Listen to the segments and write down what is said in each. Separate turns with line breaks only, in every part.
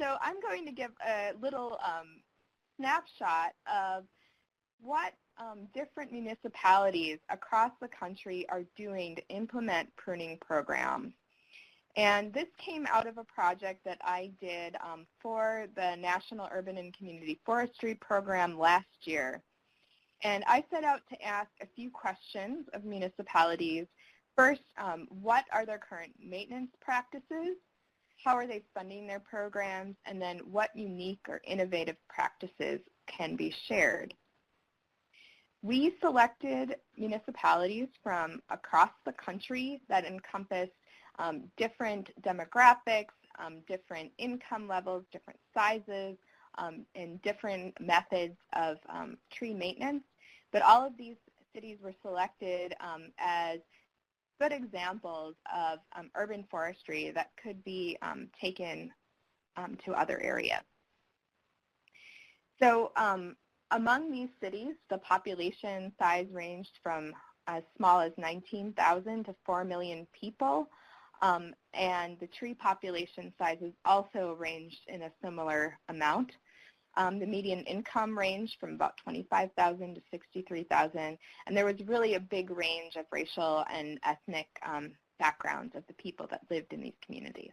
So I'm going to give a little snapshot of what different municipalities across the country are doing to implement pruning programs. And this came out of a project that I did for the National Urban and Community Forestry Program last year. And I set out to ask a few questions of municipalities. First, what are their current maintenance practices? How are they funding their programs? And then what unique or innovative practices can be shared? We selected municipalities from across the country that encompass different demographics, different income levels, different sizes, and different methods of tree maintenance. But all of these cities were selected as good examples of urban forestry that could be taken to other areas. So among these cities, the population size ranged from as small as 19,000 to 4 million people, and the tree population sizes also ranged in a similar amount. The median income ranged from about 25,000 to 63,000, and there was really a big range of racial and ethnic backgrounds of the people that lived in these communities.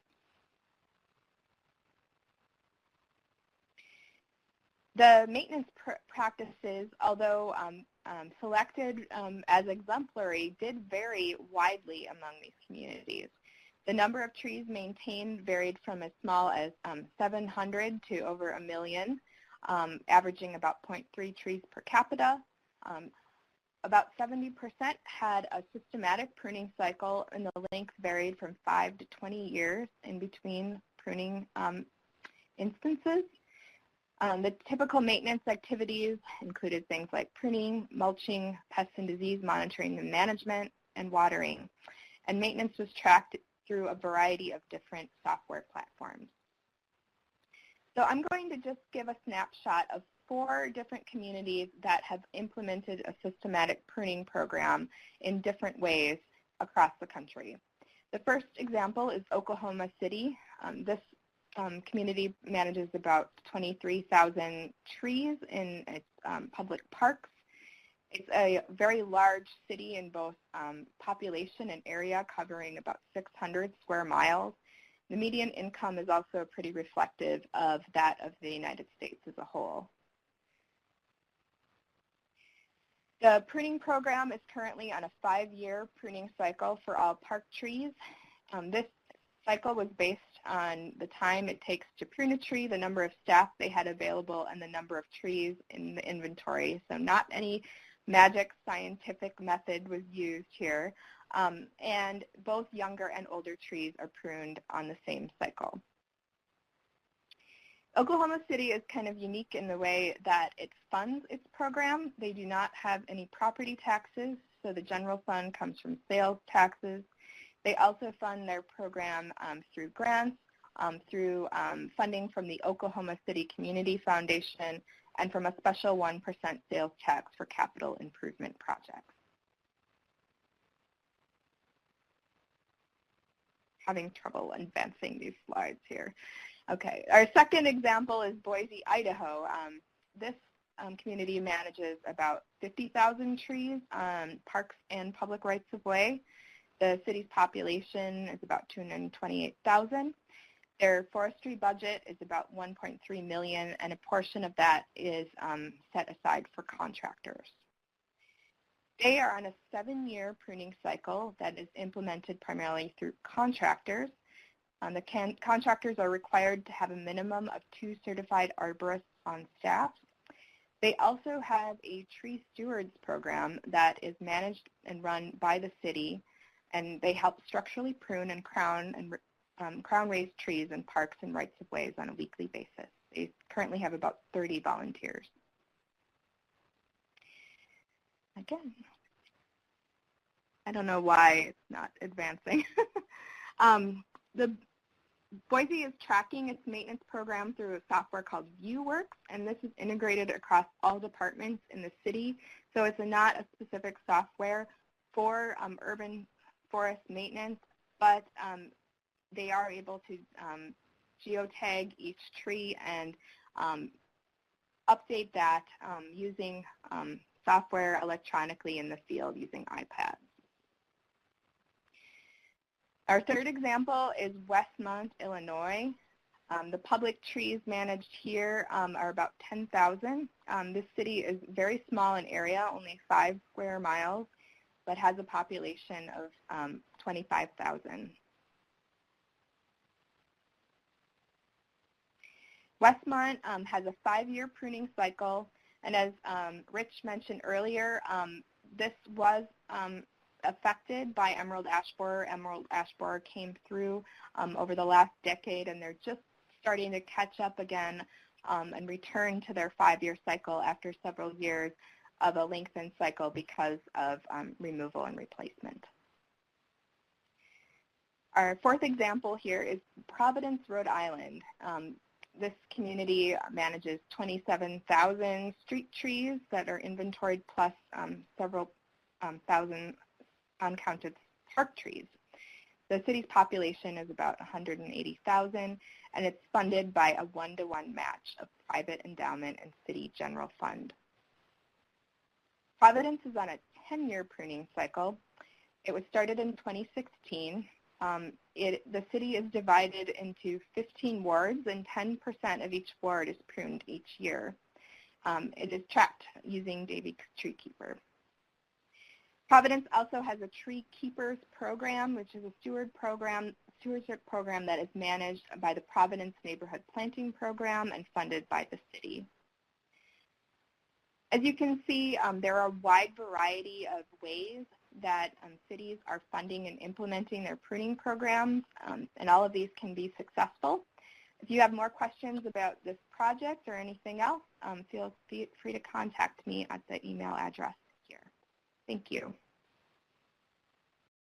The maintenance practices, although selected as exemplary, did vary widely among these communities. The number of trees maintained varied from as small as 700 to over 1 million, averaging about 0.3 trees per capita. About 70% had a systematic pruning cycle, and the length varied from 5 to 20 years in between pruning instances. The typical maintenance activities included things like pruning, mulching, pest and disease monitoring and management, and watering. And maintenance was tracked through a variety of different software platforms. So I'm going to just give a snapshot of 4 different communities that have implemented a systematic pruning program in different ways across the country. The first example is Oklahoma City. This community manages about 23,000 trees in its public parks. It's a very large city in both population and area, covering about 600 square miles. The median income is also pretty reflective of that of the United States as a whole. The pruning program is currently on a 5-year pruning cycle for all park trees. This cycle was based on the time it takes to prune a tree, the number of staff they had available, and the number of trees in the inventory. So not any magic scientific method was used here. And both younger and older trees are pruned on the same cycle. Oklahoma City is kind of unique in the way that it funds its program. They do not have any property taxes, so the general fund comes from sales taxes. They also fund their program through grants, through funding from the Oklahoma City Community Foundation, and from a special 1% sales tax for capital improvement projects. Having trouble advancing these slides here. Okay, our second example is Boise, Idaho. This community manages about 50,000 trees, parks and public rights-of-way. The city's population is about 228,000. Their forestry budget is about $1.3 million, and a portion of that is set aside for contractors. They are on a 7-year pruning cycle that is implemented primarily through contractors. The contractors are required to have a minimum of 2 certified arborists on staff. They also have a tree stewards program that is managed and run by the city, and they help structurally prune and crown raised trees in parks and rights-of-ways on a weekly basis. They currently have about 30 volunteers. Again, I don't know why it's not advancing. The Boise is tracking its maintenance program through a software called ViewWorks, and this is integrated across all departments in the city. So it's not a specific software for urban forest maintenance, but they are able to geotag each tree and update that using software electronically in the field using iPads. Our third example is Westmont, Illinois. The public trees managed here are about 10,000. This city is very small in area, only 5 square miles, but has a population of 25,000. Westmont has a 5-year pruning cycle, and as Rich mentioned earlier, this was affected by emerald ash borer. Emerald ash borer came through over the last decade, and they're just starting to catch up again and return to their 5-year cycle after several years of a lengthened cycle because of removal and replacement. Our fourth example here is Providence, Rhode Island. This community manages 27,000 street trees that are inventoried, plus several thousand uncounted park trees. The city's population is about 180,000, and it's funded by a 1-to-1 match of private endowment and city general fund. Providence is on a 10-year pruning cycle. It was started in 2016. The city is divided into 15 wards, and 10% of each ward is pruned each year. It is tracked using Davy Tree Keeper. Providence also has a Tree Keepers program, which is a stewardship program that is managed by the Providence Neighborhood Planting Program and funded by the city. As you can see, there are a wide variety of ways that cities are funding and implementing their pruning programs, and all of these can be successful. If you have more questions about this project or anything else, feel free to contact me at the email address here. Thank you.